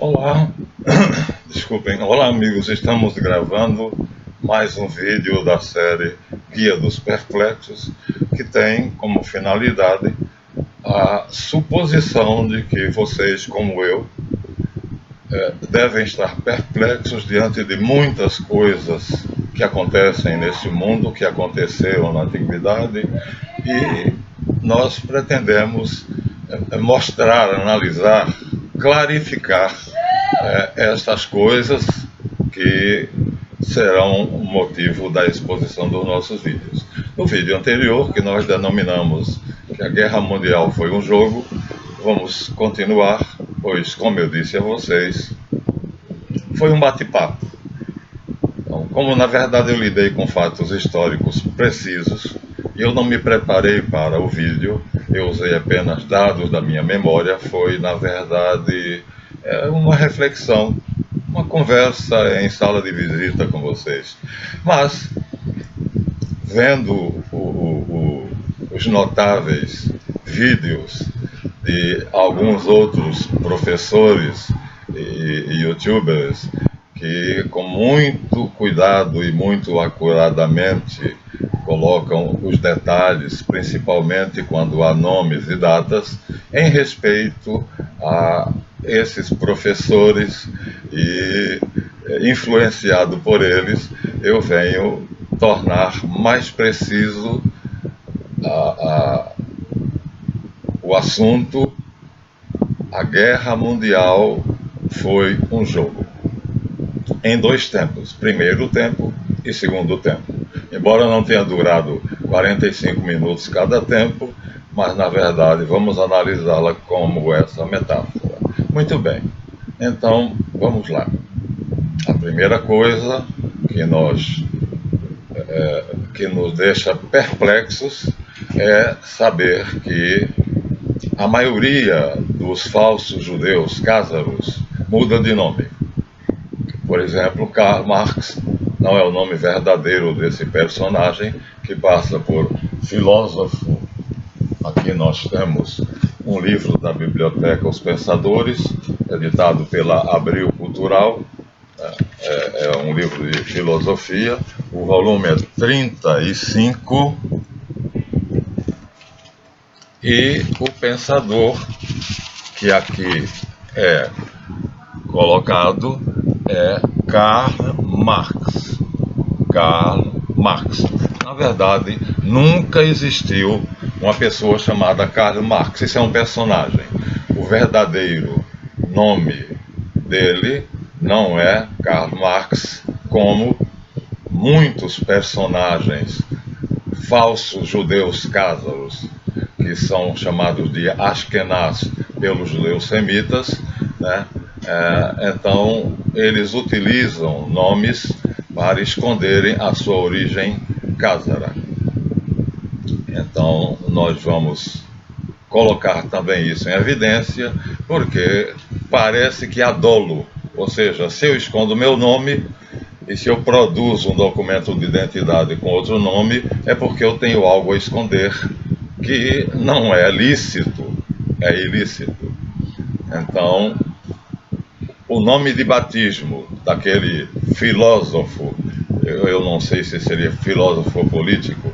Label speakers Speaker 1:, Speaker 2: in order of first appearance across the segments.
Speaker 1: Olá, desculpem. Olá, amigos. Estamos gravando mais um vídeo da série Guia dos Perplexos, que tem como finalidade a suposição de que vocês, como eu, devem estar perplexos diante de muitas coisas que acontecem nesse mundo, que aconteceram na antiguidade, e nós pretendemos mostrar, analisar, clarificar estas coisas que serão o motivo da exposição dos nossos vídeos. No vídeo anterior, que nós denominamos que a Guerra Mundial foi um jogo, vamos continuar, pois, como eu disse a vocês, foi um bate-papo. Então, como na verdade eu lidei com fatos históricos precisos, e eu não me preparei para o vídeo, eu usei apenas dados da minha memória, foi na verdade uma reflexão, uma conversa em sala de visita com vocês. Mas, vendo os notáveis vídeos de alguns outros professores e youtubers que com muito cuidado e muito acuradamente colocam os detalhes, principalmente quando há nomes e datas, em respeito a esses professores e, influenciado por eles, eu venho tornar mais preciso o assunto. A Guerra Mundial foi um jogo em dois tempos, primeiro tempo e segundo tempo. Embora não tenha durado 45 minutos cada tempo, mas na verdade vamos analisá-la como essa metáfora. Muito bem, então vamos lá. A primeira coisa que nos deixa perplexos é saber que a maioria dos falsos judeus cázaros muda de nome. Por exemplo, Karl Marx não é o nome verdadeiro desse personagem, que passa por filósofo. Aqui nós temos um livro da Biblioteca Os Pensadores, editado pela Abril Cultural, é um livro de filosofia, o volume é 35, e o pensador que aqui é colocado é Karl Marx. Karl Marx. Na verdade, nunca existiu uma pessoa chamada Karl Marx. Isso é um personagem. O verdadeiro nome dele não é Karl Marx, como muitos personagens falsos judeus cázaros, que são chamados de Ashkenaz pelos judeus semitas, né? Então, eles utilizam nomes para esconderem a sua origem cázara. Então, nós vamos colocar também isso em evidência, porque parece que há dolo, ou seja, se eu escondo meu nome e se eu produzo um documento de identidade com outro nome, é porque eu tenho algo a esconder que não é lícito, é ilícito. Então, o nome de batismo daquele filósofo, eu não sei se seria filósofo ou político,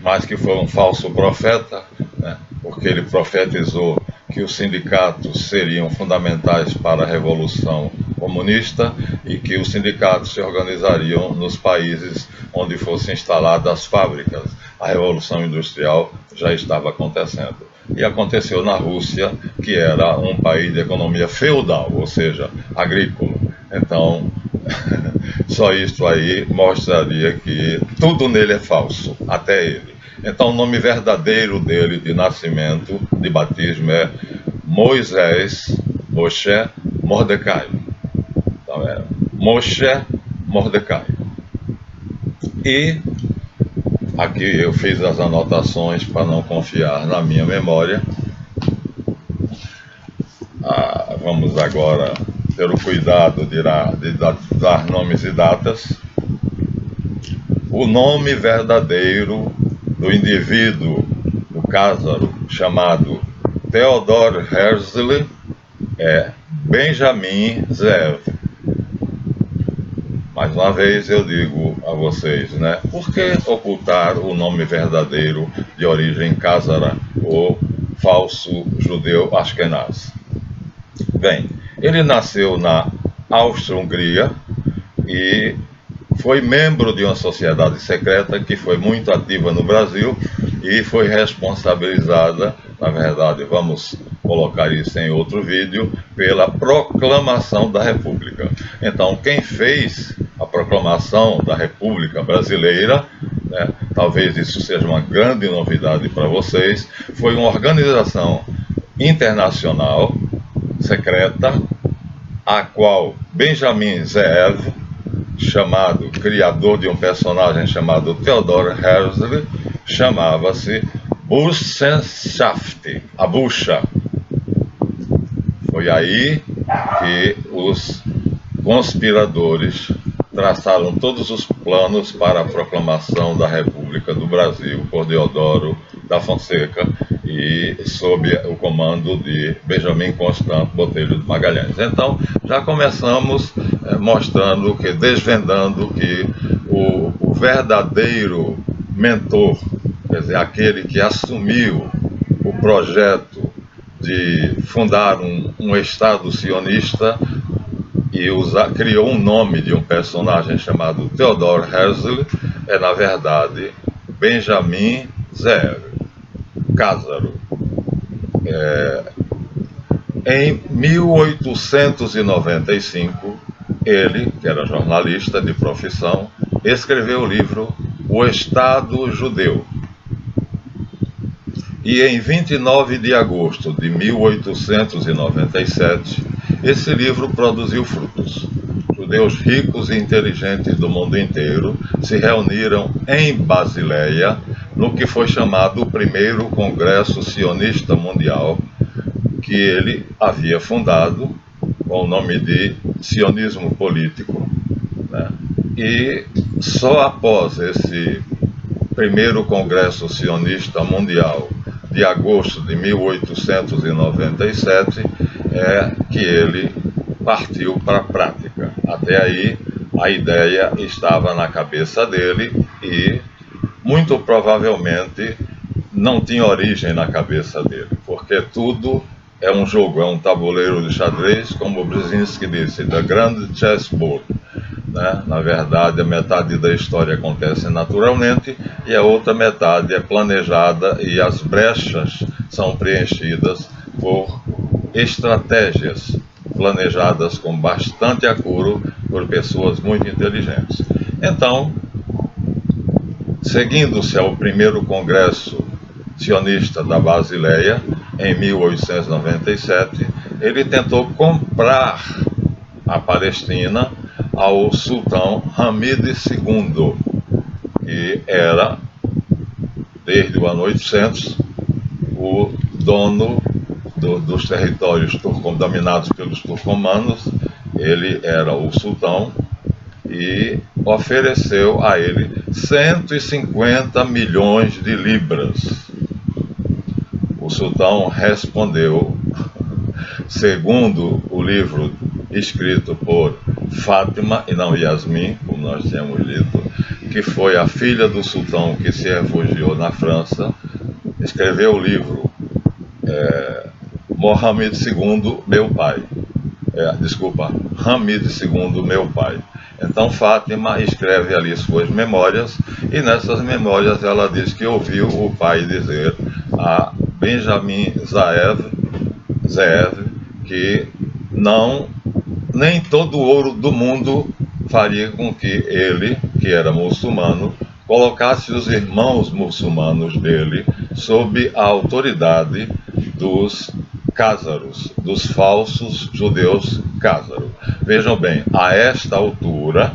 Speaker 1: mas que foi um falso profeta, né? Porque ele profetizou que os sindicatos seriam fundamentais para a Revolução Comunista e que os sindicatos se organizariam nos países onde fossem instaladas as fábricas. A Revolução Industrial já estava acontecendo. E aconteceu na Rússia, que era um país de economia feudal, ou seja, agrícola. Então, só isso aí mostraria que tudo nele é falso, até ele. Então, o nome verdadeiro dele de nascimento, de batismo, é Moisés, Moshe, Mordecai. Então, é Moshe, Mordecai. E aqui eu fiz as anotações para não confiar na minha memória. Vamos agora ter o cuidado de dar nomes e datas. O nome verdadeiro do indivíduo, do cázaro, chamado Theodor Herzl, é Benjamin Ze'ev. Mais uma vez eu digo a vocês, né? Por que ocultar o nome verdadeiro de origem Khazara, ou falso judeu Ashkenaz? Bem, ele nasceu na Áustria-Hungria e foi membro de uma sociedade secreta que foi muito ativa no Brasil e foi responsabilizada, na verdade, vamos colocar isso em outro vídeo, pela proclamação da República. Então, quem fez a proclamação da República Brasileira, né, talvez isso seja uma grande novidade para vocês, foi uma organização internacional secreta, a qual Benjamin Ze'ev, criador de um personagem chamado Theodor Herzl, chamava-se Burschenschaft, a bucha. Foi aí que os conspiradores traçaram todos os planos para a proclamação da República do Brasil por Deodoro da Fonseca e sob o comando de Benjamin Constant Botelho de Magalhães. Então, já começamos mostrando desvendando que o verdadeiro mentor, quer dizer, aquele que assumiu o projeto de fundar um Estado sionista e criou um nome de um personagem chamado Theodor Herzl, é na verdade Benjamin Ze'ev, Khazaro. Em 1895, ele, que era jornalista de profissão, escreveu o livro O Estado Judeu. E em 29 de agosto de 1897, esse livro produziu frutos. Judeus ricos e inteligentes do mundo inteiro se reuniram em Basileia, no que foi chamado o primeiro Congresso Sionista Mundial, que ele havia fundado com o nome de Sionismo Político, né? E só após esse primeiro Congresso Sionista Mundial de agosto de 1897 que ele partiu para a prática. Até aí a ideia estava na cabeça dele e muito provavelmente não tinha origem na cabeça dele, porque tudo é um jogo, é um tabuleiro de xadrez, como Brzezinski disse, the grand chessboard. Né? Na verdade, a metade da história acontece naturalmente e a outra metade é planejada e as brechas são preenchidas por estratégias planejadas com bastante acuro por pessoas muito inteligentes. Então, seguindo-se ao primeiro Congresso Sionista da Basileia, em 1897, ele tentou comprar a Palestina ao sultão Hamid II, que era, desde o ano 800, o dono dos territórios dominados pelos turcomanos. Ele era o sultão e ofereceu a ele 150 milhões de libras. O sultão respondeu, segundo o livro escrito por Fátima e não Yasmin, como nós tínhamos dito, que foi a filha do sultão que se refugiou na França, escreveu o livro Mohammed II, meu pai. Hamid II, meu pai. Então Fátima escreve ali suas memórias, e nessas memórias ela diz que ouviu o pai dizer a Benjamin Ze'ev que nem todo o ouro do mundo faria com que ele, que era muçulmano, colocasse os irmãos muçulmanos dele sob a autoridade dos cázaros, dos falsos judeus cázaros. Vejam bem, a esta altura,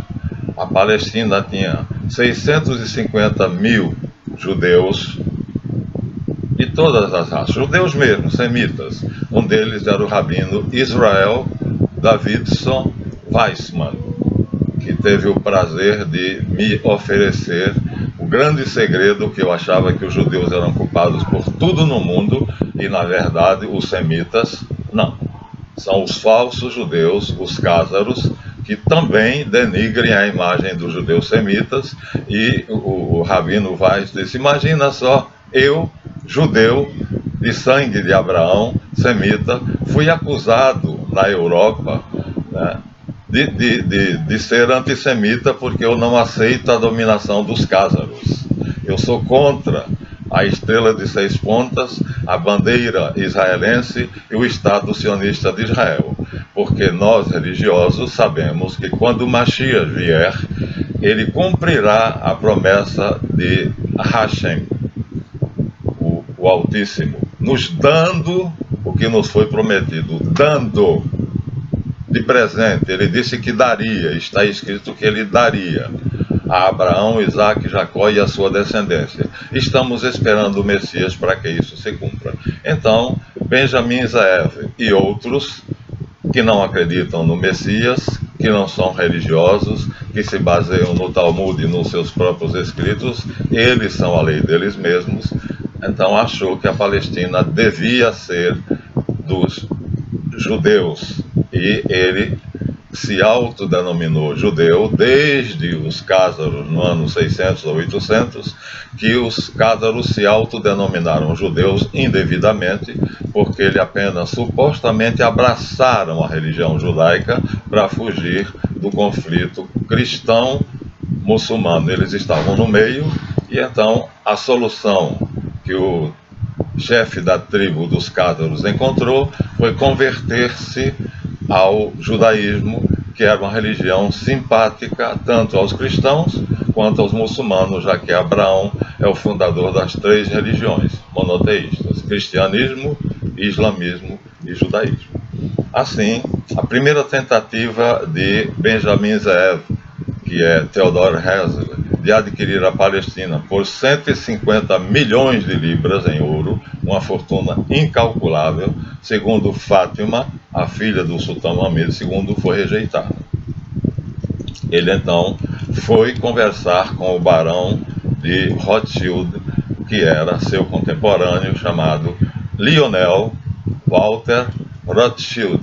Speaker 1: a Palestina tinha 650 mil judeus de todas as raças, judeus mesmo, semitas. Um deles era o rabino Israel Davidson Weissman, que teve o prazer de me oferecer o grande segredo, que eu achava que os judeus eram culpados por tudo no mundo e, na verdade, os semitas não. São os falsos judeus, os cázaros, que também denigrem a imagem dos judeus semitas, e o Rabino Weiss disse: imagina só, eu, judeu, de sangue de Abraão, semita, fui acusado na Europa, né, de ser antissemita porque eu não aceito a dominação dos cázaros. Eu sou contra a estrela de 6 pontas, a bandeira israelense e o Estado sionista de Israel. Porque nós, religiosos, sabemos que quando o Mashiach vier, ele cumprirá a promessa de Hashem, o Altíssimo, nos dando o que nos foi prometido, dando de presente. Ele disse que daria, está escrito que ele daria a Abraão, Isaac, Jacó e a sua descendência. Estamos esperando o Messias para que isso se cumpra. Então, Benjamin Zeev e outros que não acreditam no Messias, que não são religiosos, que se baseiam no Talmud e nos seus próprios escritos, eles são a lei deles mesmos. Então achou que a Palestina devia ser dos judeus, e ele se autodenominou judeu desde os cázaros no ano 600 ou 800, que os cázaros se autodenominaram judeus indevidamente, porque ele apenas supostamente abraçaram a religião judaica para fugir do conflito cristão-muçulmano. Eles estavam no meio, e então a solução que o chefe da tribo dos cázaros encontrou foi converter-se ao judaísmo, que era uma religião simpática tanto aos cristãos quanto aos muçulmanos, já que Abraão é o fundador das 3 religiões monoteístas: cristianismo, islamismo e judaísmo. Assim, a primeira tentativa de Benjamin Zeev, que é Theodor Herzl, de adquirir a Palestina por 150 milhões de libras em ouro, uma fortuna incalculável, segundo Fátima, a filha do sultão Mohammed II, foi rejeitada. Ele então foi conversar com o barão de Rothschild, que era seu contemporâneo, chamado Lionel Walter Rothschild.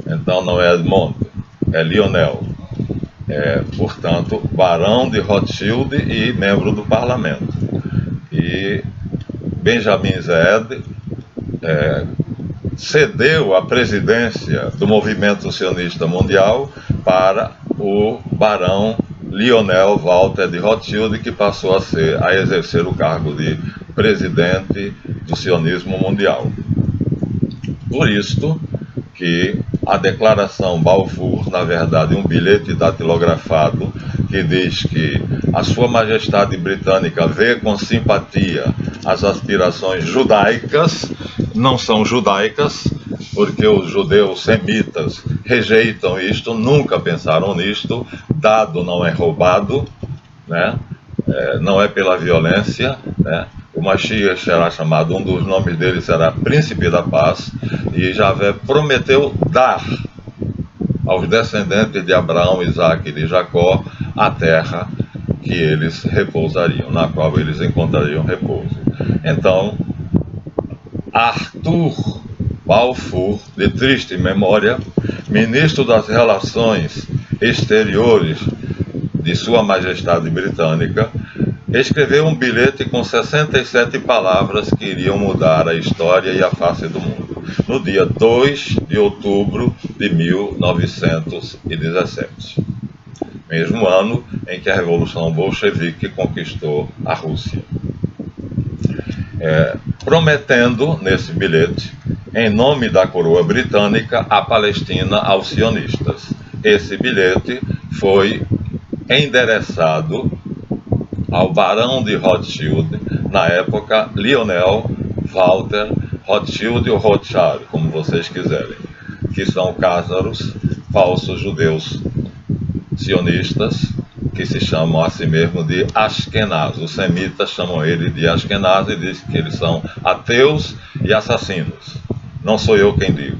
Speaker 1: Então não é Edmond, é Lionel. Portanto, barão de Rothschild e membro do parlamento. E Benjamin Zeev cedeu a presidência do movimento sionista mundial para o barão Lionel Walter de Rothschild, que passou a exercer o cargo de presidente do sionismo mundial. Por isto que a declaração Balfour, na verdade, um bilhete datilografado que diz que a Sua Majestade Britânica vê com simpatia as aspirações judaicas, não são judaicas, porque os judeus semitas rejeitam isto, nunca pensaram nisto, dado não é roubado, né? Não é pela violência, né? O Mashiach será chamado, um dos nomes dele será Príncipe da Paz, e Javé prometeu dar aos descendentes de Abraão, Isaac e de Jacó a terra que eles repousariam, na qual eles encontrariam repouso. Então, Arthur Balfour, de triste memória, ministro das Relações Exteriores de Sua Majestade Britânica, escreveu um bilhete com 67 palavras que iriam mudar a história e a face do mundo, no dia 2 de outubro de 1917, mesmo ano em que a Revolução Bolchevique conquistou a Rússia. Prometendo, nesse bilhete, em nome da coroa britânica, a Palestina aos sionistas. Esse bilhete foi endereçado ao barão de Rothschild, na época Lionel Walter Rothschild ou Rothschild, como vocês quiserem, que são cázaros, falsos judeus sionistas, que se chamam a si mesmos de Ashkenaz. Os semitas chamam ele de Ashkenaz e dizem que eles são ateus e assassinos. Não sou eu quem digo.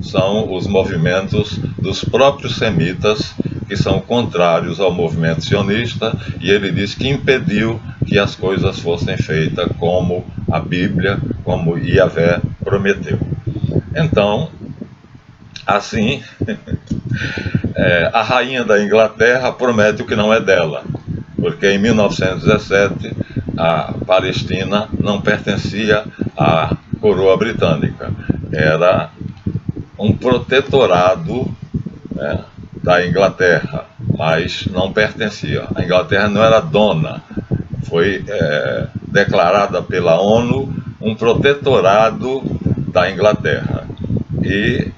Speaker 1: São os movimentos dos próprios semitas, que são contrários ao movimento sionista, e ele diz que impediu que as coisas fossem feitas como a Bíblia, como Yahvé prometeu. Então, assim, a rainha da Inglaterra promete o que não é dela, porque em 1917 a Palestina não pertencia à coroa britânica, era um protetorado, né, da Inglaterra, mas não pertencia. A Inglaterra não era dona, foi declarada pela ONU um protetorado da Inglaterra. E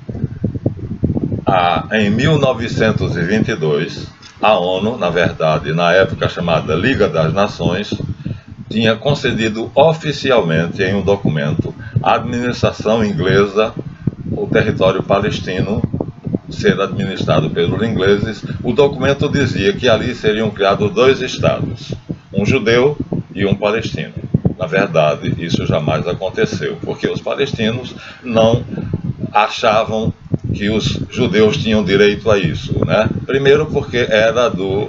Speaker 1: em 1922, a ONU, na verdade, na época chamada Liga das Nações, tinha concedido oficialmente em um documento à administração inglesa o território palestino ser administrado pelos ingleses. O documento dizia que ali seriam criados dois estados, um judeu e um palestino. Na verdade, isso jamais aconteceu, porque os palestinos não achavam que os judeus tinham direito a isso, né? Primeiro porque era do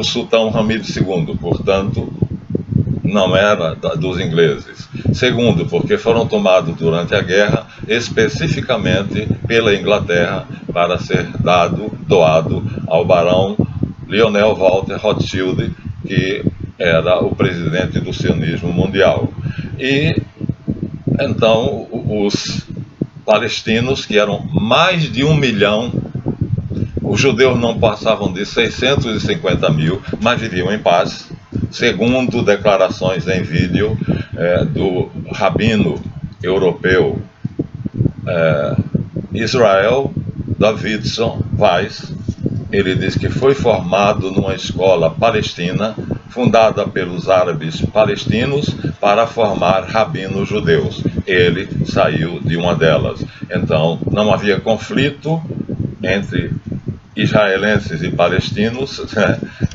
Speaker 1: sultão Hamid II, portanto não era dos ingleses. Segundo, porque foram tomados durante a guerra especificamente pela Inglaterra para ser doado ao barão Lionel Walter Rothschild, que era o presidente do sionismo mundial. E então os palestinos, que eram mais de 1 milhão, os judeus não passavam de 650 mil, mas viviam em paz, segundo declarações em vídeo do rabino europeu Israel Davidson Weiss. Ele diz que foi formado numa escola palestina, fundada pelos árabes palestinos para formar rabinos judeus. Ele saiu de uma delas. Então, não havia conflito entre israelenses e palestinos,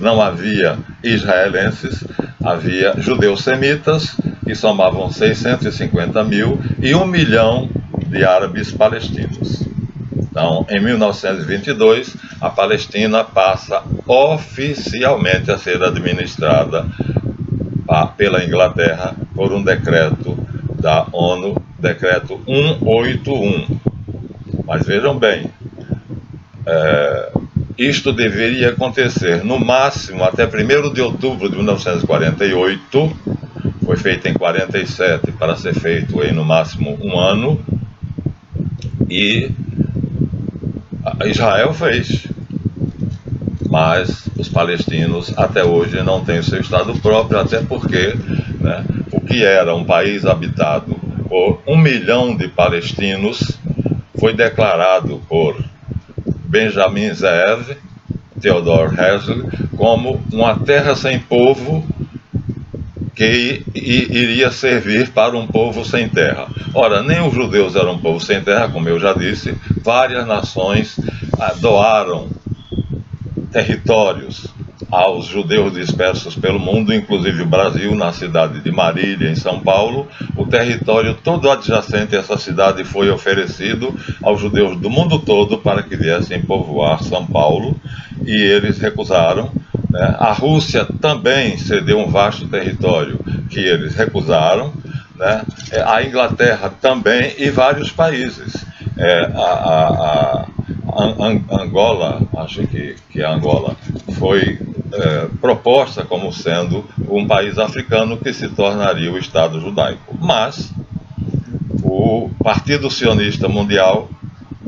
Speaker 1: não havia israelenses, havia judeus semitas, que somavam 650 mil, e 1 milhão de árabes palestinos. Então, em 1922, a Palestina passa oficialmente a ser administrada pela Inglaterra por um decreto da ONU, decreto 181. Mas vejam bem, isto deveria acontecer no máximo até 1º de outubro de 1948, foi feito em 47 para ser feito em no máximo um ano, e Israel fez, mas os palestinos até hoje não têm o seu Estado próprio, até porque, né, o que era um país habitado por 1 milhão de palestinos foi declarado por Benjamin Zeev, Theodor Herzl, como uma terra sem povo que iria servir para um povo sem terra. Ora, nem os judeus eram um povo sem terra, como eu já disse, várias nações doaram territórios aos judeus dispersos pelo mundo, inclusive o Brasil, na cidade de Marília, em São Paulo. O território todo adjacente a essa cidade foi oferecido aos judeus do mundo todo para que viessem povoar São Paulo, e eles recusaram. A Rússia também cedeu um vasto território que eles recusaram, né? A Inglaterra também, e vários países. Angola, acho que a Angola foi proposta como sendo um país africano que se tornaria o Estado judaico. Mas o Partido Sionista Mundial,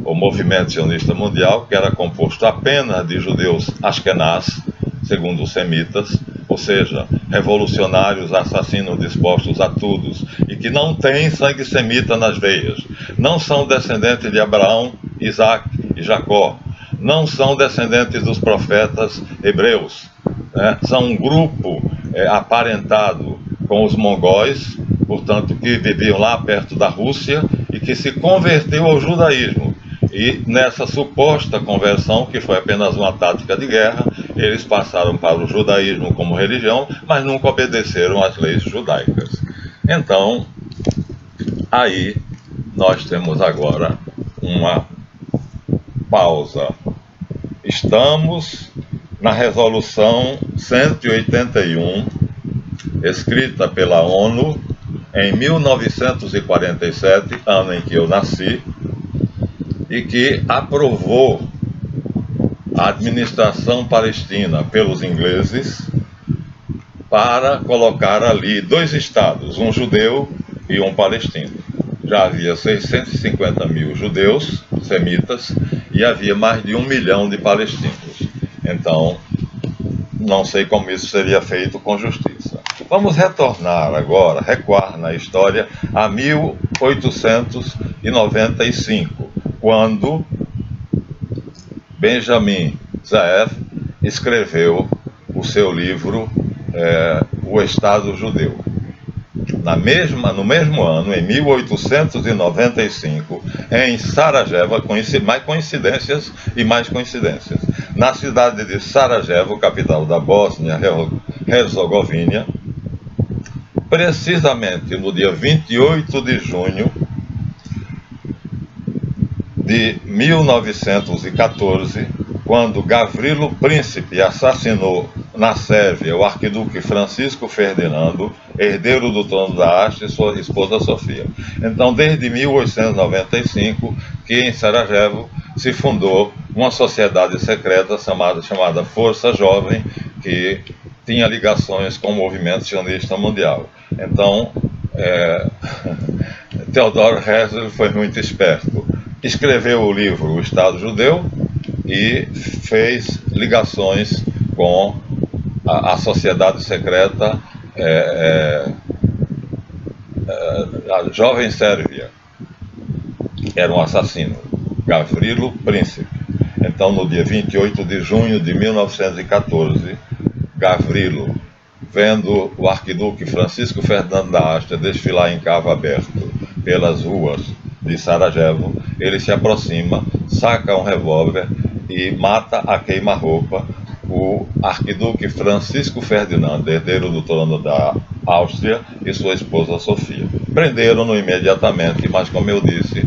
Speaker 1: o Movimento Sionista Mundial, que era composto apenas de judeus askenaz, segundo os semitas, ou seja, revolucionários, assassinos dispostos a tudo, e que não têm sangue semita nas veias, não são descendentes de Abraão, Isaac e Jacó, não são descendentes dos profetas hebreus, né? São um grupo aparentado com os mongóis, portanto, que viviam lá perto da Rússia e que se converteu ao judaísmo. E nessa suposta conversão, que foi apenas uma tática de guerra, eles passaram para o judaísmo como religião, mas nunca obedeceram às leis judaicas. Então, aí nós temos agora uma pausa. Estamos na resolução 181, escrita pela ONU em 1947, ano em que eu nasci, e que aprovou a administração palestina pelos ingleses para colocar ali dois estados, um judeu e um palestino. Já havia 650 mil judeus semitas e havia mais de 1 milhão de palestinos. Então, não sei como isso seria feito com justiça. Vamos retornar agora, recuar na história a 1895, quando Benjamin Zeev escreveu o seu livro O Estado Judeu. No mesmo ano, em 1895, em Sarajevo, mais coincidências e mais coincidências, na cidade de Sarajevo, capital da Bósnia-Herzegovina, precisamente no dia 28 de junho de 1914, quando Gavrilo Princip assassinou na Sérvia o arquiduque Francisco Ferdinando, herdeiro do trono da Áustria, e sua esposa Sofia. Então, desde 1895, que em Sarajevo se fundou uma sociedade secreta chamada Força Jovem, que tinha ligações com o movimento sionista mundial. Então, Theodor Herzl foi muito esperto. Escreveu o livro O Estado Judeu e fez ligações com a sociedade secreta, a Jovem Sérvia. Era um assassino, Gavrilo Princip. Então, no dia 28 de junho de 1914, Gavrilo, vendo o arquiduque Francisco Ferdinando da Áustria desfilar em carro aberto pelas ruas de Sarajevo, ele se aproxima, saca um revólver e mata a queima-roupa o arquiduque Francisco Ferdinando, herdeiro do trono da Áustria, e sua esposa Sofia. Prenderam-no imediatamente, mas, como eu disse,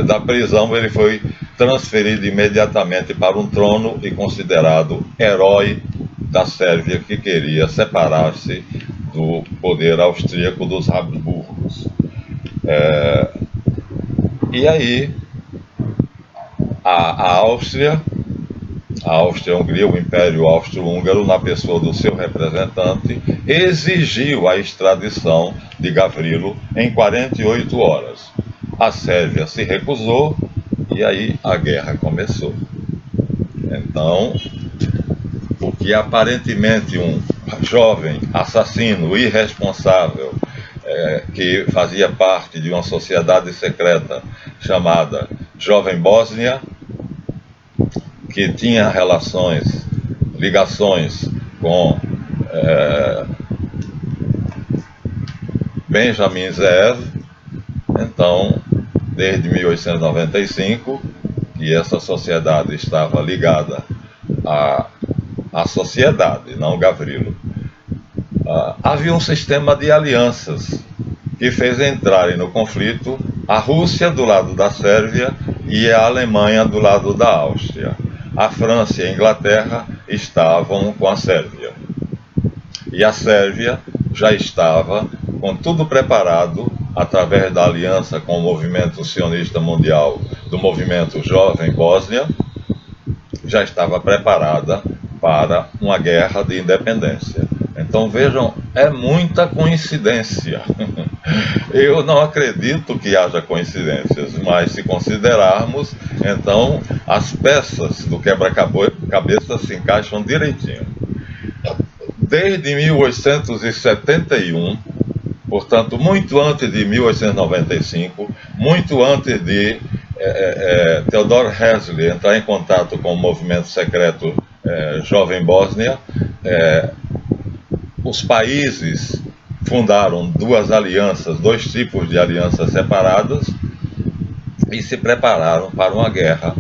Speaker 1: da prisão ele foi transferido imediatamente para um trono e considerado herói da Sérvia, que queria separar-se do poder austríaco dos Habsburgos. E aí, a Áustria-Hungria, o Império Austro-Húngaro, na pessoa do seu representante, exigiu a extradição de Gavrilo em 48 horas. A Sérvia se recusou e aí a guerra começou. Então, o que aparentemente um jovem assassino irresponsável, que fazia parte de uma sociedade secreta chamada Jovem Bósnia, que tinha ligações com Benjamin Zeev. Então, desde 1895, que essa sociedade estava ligada à sociedade, não Gavrilo. Havia um sistema de alianças que fez entrarem no conflito a Rússia do lado da Sérvia e a Alemanha do lado da Áustria. A França e a Inglaterra estavam com a Sérvia. E a Sérvia já estava com tudo preparado, através da aliança com o movimento sionista mundial, do movimento Jovem Bósnia, já estava preparada para uma guerra de independência. Então vejam, é muita coincidência. Eu não acredito que haja coincidências, mas se considerarmos, então as peças do quebra-cabeça se encaixam direitinho. Desde 1871, portanto, muito antes de 1895, muito antes de Theodor Herzl entrar em contato com o movimento secreto Jovem Bósnia, os países fundaram dois tipos de alianças separadas e se prepararam para uma guerra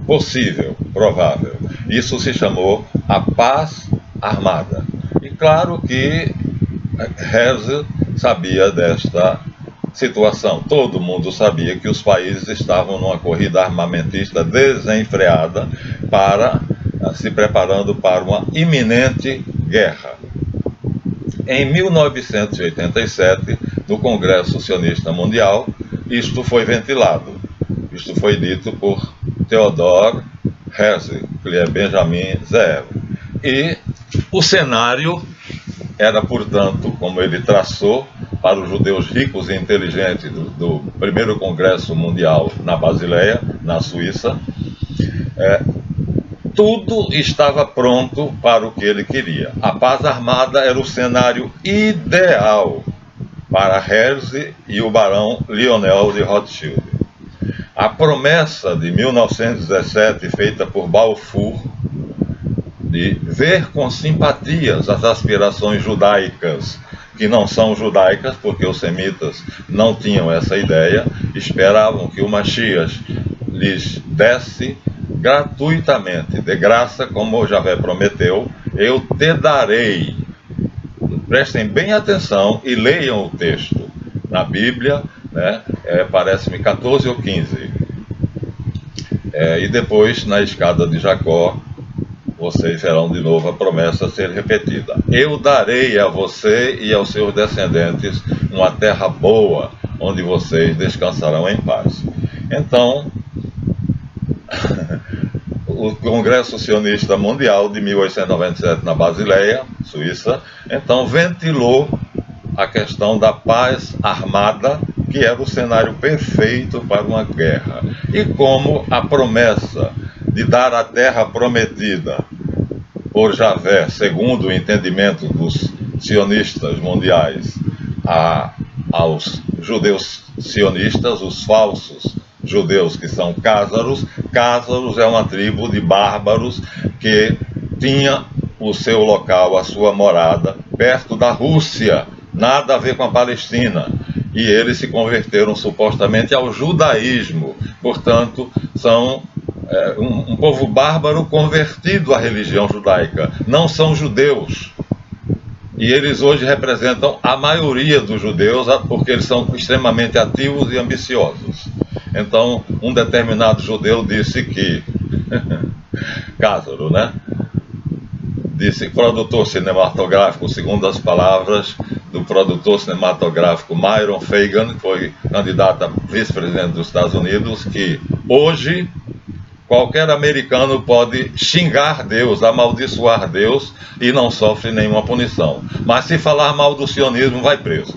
Speaker 1: possível, provável. Isso se chamou a Paz Armada. E claro que Herzl sabia desta situação. Todo mundo sabia que os países estavam numa corrida armamentista desenfreada, se preparando para uma iminente guerra. Em 1987, no Congresso Sionista Mundial, isto foi ventilado. Isto foi dito por Theodor Herzl, que é Benjamin Ze'ev. E o cenário era, portanto, como ele traçou para os judeus ricos e inteligentes do primeiro Congresso Mundial na Basileia, na Suíça, tudo estava pronto para o que ele queria. A paz armada era o cenário ideal para Herzl e o barão Lionel de Rothschild. A promessa de 1917, feita por Balfour, de ver com simpatias as aspirações judaicas, que não são judaicas, porque os semitas não tinham essa ideia, esperavam que o Mashiach lhes desse gratuitamente, de graça, como Javé prometeu, eu te darei. Prestem bem atenção e leiam o texto na Bíblia, né? Parece-me 14 ou 15. E depois, na escada de Jacó, vocês verão de novo a promessa ser repetida. Eu darei a você e aos seus descendentes uma terra boa, onde vocês descansarão em paz. Então, o Congresso Sionista Mundial de 1897 na Basileia, Suíça, então ventilou a questão da paz armada, que era o cenário perfeito para uma guerra. E como a promessa de dar a terra prometida por Javé, segundo o entendimento dos sionistas mundiais, aos judeus sionistas, os falsos judeus que são cázaros. Cázaros é uma tribo de bárbaros que tinha o seu local, a sua morada, perto da Rússia, nada a ver com a Palestina. E eles se converteram supostamente ao judaísmo, portanto, são um povo bárbaro convertido à religião judaica, não são judeus. E eles hoje representam a maioria dos judeus, porque eles são extremamente ativos e ambiciosos. Então, um determinado judeu disse que, Cázaro, né? Disse que produtor cinematográfico, segundo as palavras do produtor cinematográfico Myron Fagan, que foi candidato a vice-presidente dos Estados Unidos, que hoje qualquer americano pode xingar Deus, amaldiçoar Deus e não sofre nenhuma punição. Mas se falar mal do sionismo, vai preso.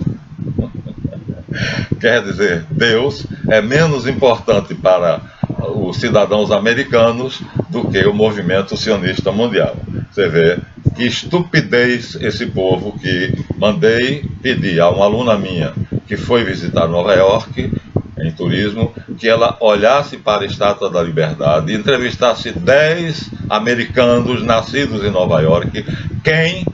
Speaker 1: Quer dizer, Deus é menos importante para os cidadãos americanos do que o movimento sionista mundial. Você vê que estupidez esse povo que mandei pedir a uma aluna minha que foi visitar Nova York em turismo, que ela olhasse para a Estátua da Liberdade e entrevistasse 10 americanos nascidos em Nova York, quem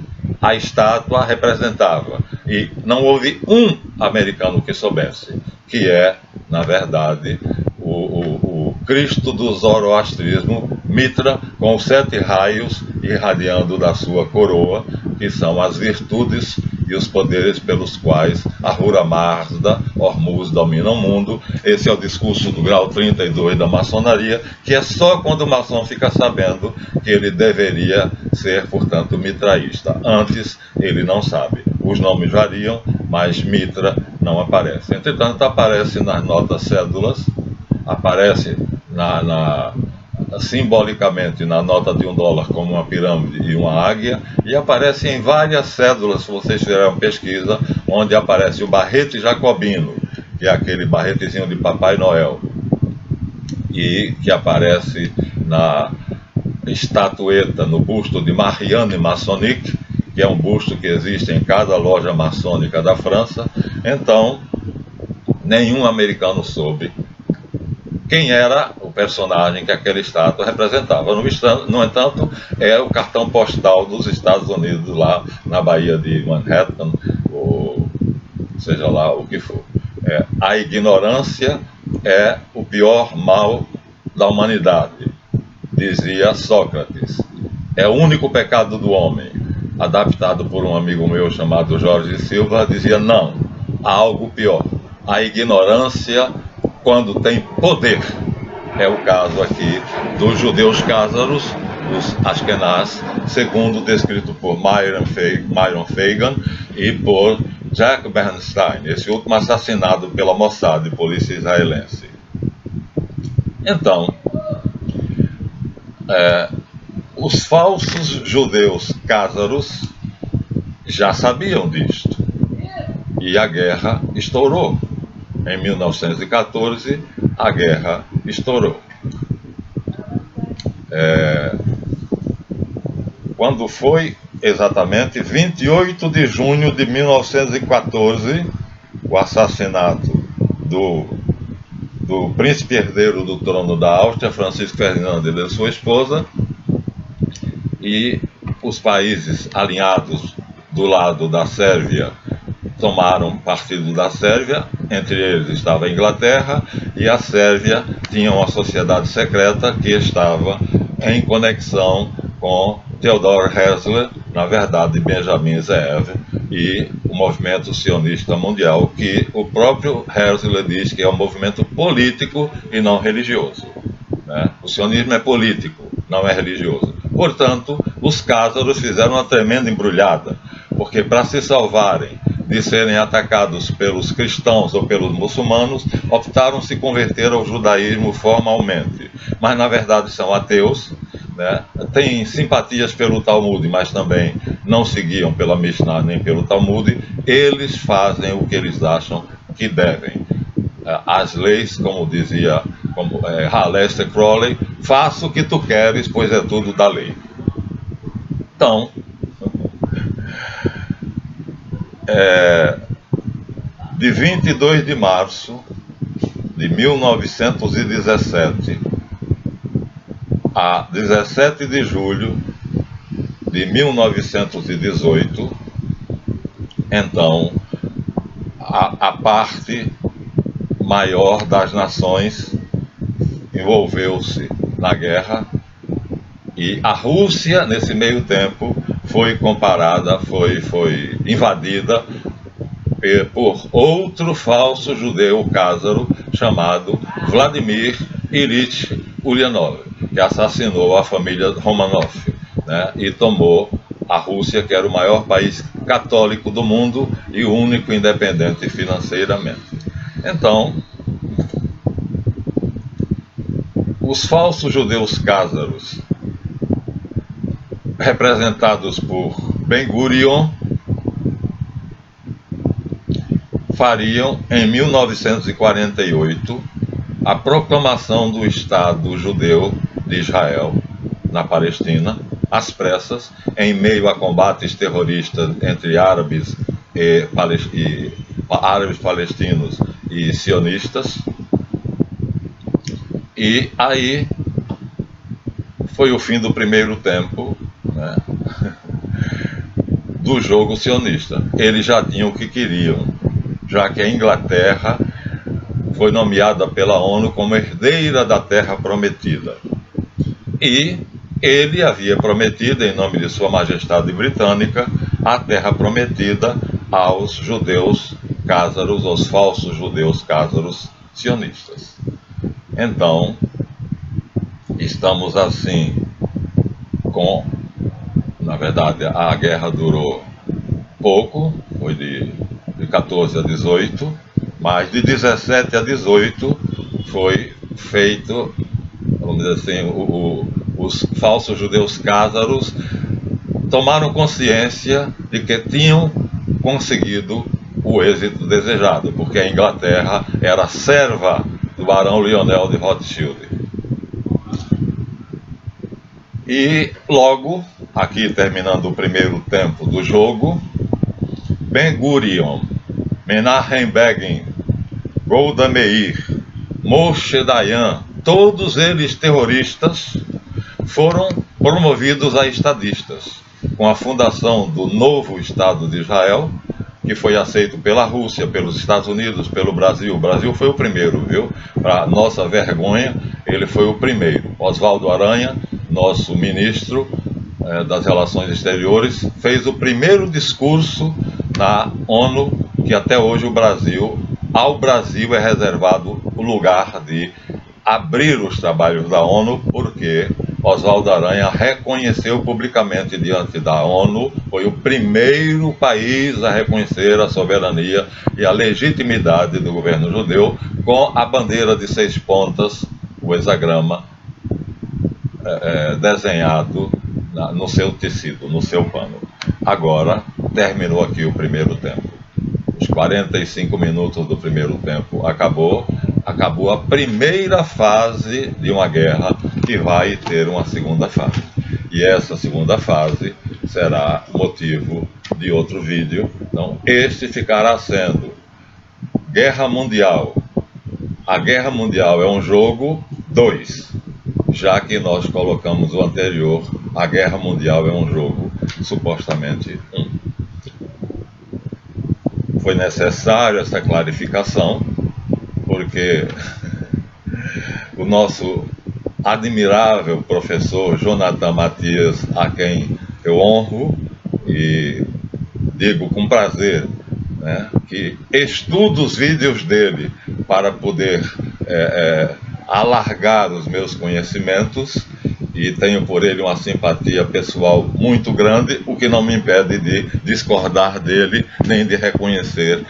Speaker 1: a estátua representava. E não houve um americano que soubesse, que é, na verdade, o Cristo do zoroastrismo, Mitra, com os 7 raios irradiando da sua coroa, que são as virtudes e os poderes pelos quais Ahura Mazda, Hormuz domina o mundo. Esse é o discurso do grau 32 da maçonaria, que é só quando o maçom fica sabendo que ele deveria ser, portanto, mitraísta. Antes, ele não sabe. Os nomes variam, mas Mitra não aparece. Entretanto, aparece nas notas cédulas, aparece simbolicamente na nota de $1 como uma pirâmide e uma águia, e aparece em várias cédulas, se vocês fizerem uma pesquisa, onde aparece o barrete jacobino, que é aquele barretezinho de Papai Noel, e que aparece na estatueta, no busto de Marianne Maçonique, que é um busto que existe em cada loja maçônica da França. Então, nenhum americano soube quem era o personagem que aquela estátua representava. No entanto, é o cartão postal dos Estados Unidos, lá na Baía de Manhattan, ou seja lá o que for. A ignorância é o pior mal da humanidade, dizia Sócrates. É o único pecado do homem. Adaptado por um amigo meu chamado Jorge Silva, dizia: não, há algo pior. A ignorância quando tem poder. É o caso aqui dos judeus cázaros, os Ashkenaz, segundo descrito por Myron Fagan e por Jack Bernstein, esse último assassinado pela Mossad, polícia israelense. Então, os falsos judeus cázaros já sabiam disto. E a guerra estourou. Em 1914, a guerra estourou. Quando foi exatamente 28 de junho de 1914, o assassinato do príncipe herdeiro do trono da Áustria, Francisco Ferdinando, e de sua esposa, e os países alinhados do lado da Sérvia tomaram partido da Sérvia. Entre eles estava a Inglaterra, e a Sérvia tinha uma sociedade secreta que estava em conexão com Theodor Herzl, na verdade Benjamin Zeev, e o movimento sionista mundial, que o próprio Herzl diz que é um movimento político e não religioso, né? O sionismo é político, não é religioso. Portanto, os cázaros fizeram uma tremenda embrulhada, porque para se salvarem de serem atacados pelos cristãos ou pelos muçulmanos, optaram se converter ao judaísmo formalmente. Mas na verdade são ateus, né? Têm simpatias pelo Talmud, mas também não seguiam pela Mishnah nem pelo Talmud. Eles fazem o que eles acham que devem. As leis, como dizia Aleister Crowley, faça o que tu queres, pois é tudo da lei. Então, de 22 de março de 1917 a 17 de julho de 1918, então, a parte maior das nações envolveu-se na guerra, e a Rússia, nesse meio tempo, foi invadida por outro falso judeu cázaro chamado Vladimir Ilyich Ulyanov, que assassinou a família Romanov, né, e tomou a Rússia, que era o maior país católico do mundo e o único independente financeiramente. Então, os falsos judeus cázaros, representados por Ben-Gurion, fariam em 1948 a proclamação do Estado judeu de Israel na Palestina, às pressas, em meio a combates terroristas entre árabes palestinos e sionistas. E aí foi o fim do primeiro tempo, né, do jogo sionista. Eles já tinham o que queriam, já que a Inglaterra foi nomeada pela ONU como herdeira da Terra Prometida. E ele havia prometido, em nome de Sua Majestade Britânica, a Terra Prometida aos judeus cázaros, aos falsos judeus cázaros sionistas. Então, estamos assim na verdade, a guerra durou pouco, foi de 14 a 18, mas de 17 a 18 foi feito, vamos dizer assim, os falsos judeus cázaros tomaram consciência de que tinham conseguido o êxito desejado, porque a Inglaterra era serva do barão Lionel de Rothschild. E logo, aqui terminando o primeiro tempo do jogo, Ben-Gurion, Menachem Begin, Golda Meir, Moshe Dayan, todos eles terroristas, foram promovidos a estadistas, com a fundação do novo Estado de Israel, que foi aceito pela Rússia, pelos Estados Unidos, pelo Brasil. O Brasil foi o primeiro, viu? Para nossa vergonha, ele foi o primeiro. Oswaldo Aranha, nosso ministro das Relações Exteriores, fez o primeiro discurso na ONU, que até hoje ao Brasil é reservado o lugar de abrir os trabalhos da ONU, porque Oswaldo Aranha reconheceu publicamente diante da ONU, foi o primeiro país a reconhecer a soberania e a legitimidade do governo judeu com a bandeira de 6 pontas, o hexagrama, desenhado no seu tecido, no seu pano. Agora, terminou aqui o primeiro tempo. Os 45 minutos do primeiro tempo acabou a primeira fase de uma guerra que vai ter uma segunda fase. E essa segunda fase será motivo de outro vídeo. Então, este ficará sendo Guerra Mundial. A Guerra Mundial é um jogo 2, já que nós colocamos o anterior, a Guerra Mundial é um jogo supostamente 1. Foi necessário essa clarificação, porque o nosso admirável professor Jonathan Matias, a quem eu honro e digo com prazer, né, que estudo os vídeos dele para poder alargar os meus conhecimentos, e tenho por ele uma simpatia pessoal muito grande, o que não me impede de discordar dele, nem de reconhecer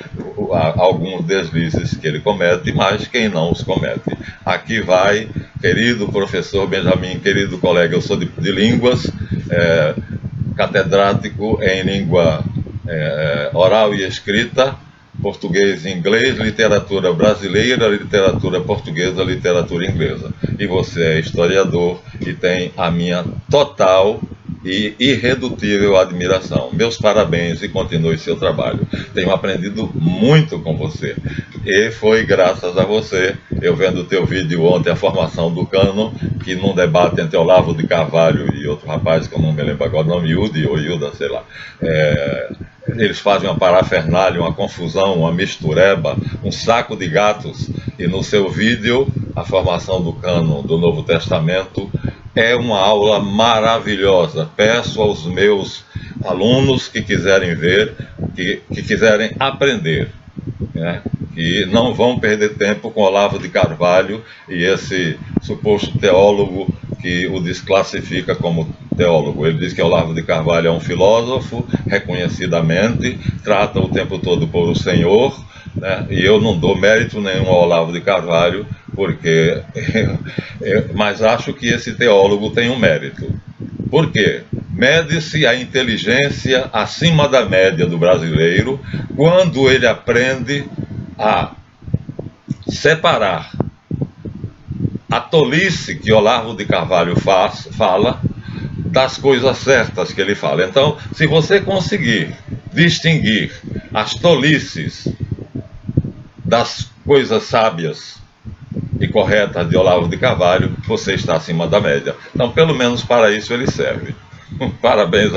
Speaker 1: alguns deslizes que ele comete, mas quem não os comete. Aqui vai, querido professor Benjamin, querido colega, eu sou de línguas, catedrático em língua oral e escrita, português e inglês, literatura brasileira, literatura portuguesa, literatura inglesa. E você é historiador e tem a minha total e irredutível admiração. Meus parabéns e continue seu trabalho. Tenho aprendido muito com você. E foi graças a você, eu vendo o teu vídeo ontem, a formação do cânon, que num debate entre Olavo de Carvalho e outro rapaz, que eu não me lembro agora o nome, Yudi ou Yuda, sei lá, eles fazem uma parafernália, uma confusão, uma mistureba, um saco de gatos, e no seu vídeo, a formação do cânon do Novo Testamento, é uma aula maravilhosa. Peço aos meus alunos que quiserem ver, que quiserem aprender, né, que não vão perder tempo com Olavo de Carvalho e esse suposto teólogo que o desclassifica como teólogo. Ele diz que Olavo de Carvalho é um filósofo, reconhecidamente, trata o tempo todo por o Senhor, né? E eu não dou mérito nenhum ao Olavo de Carvalho, porque mas acho que esse teólogo tem um mérito. Por quê? Mede-se a inteligência acima da média do brasileiro quando ele aprende a separar a tolice que Olavo de Carvalho fala das coisas certas que ele fala. Então, se você conseguir distinguir as tolices das coisas sábias e corretas de Olavo de Carvalho, você está acima da média. Então, pelo menos para isso ele serve. Parabéns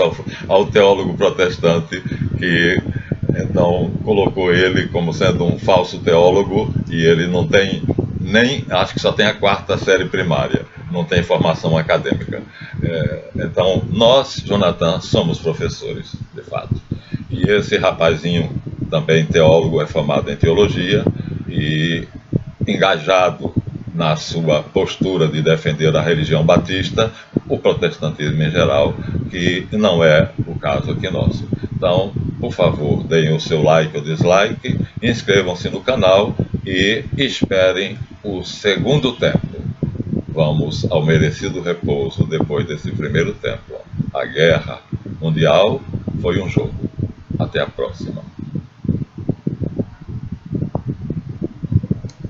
Speaker 1: ao teólogo protestante que então colocou ele como sendo um falso teólogo, e ele não tem nem, acho que só tem a 4ª série primária, não tem formação acadêmica. Então nós, Jonathan, somos professores, de fato. E esse rapazinho, também teólogo, é formado em teologia e engajado na sua postura de defender a religião batista, o protestantismo em geral, que não é o caso aqui nosso. Então, por favor, deem o seu like ou dislike, inscrevam-se no canal e esperem o segundo tempo. Vamos ao merecido repouso depois desse primeiro tempo. A guerra mundial foi um jogo. Até a próxima.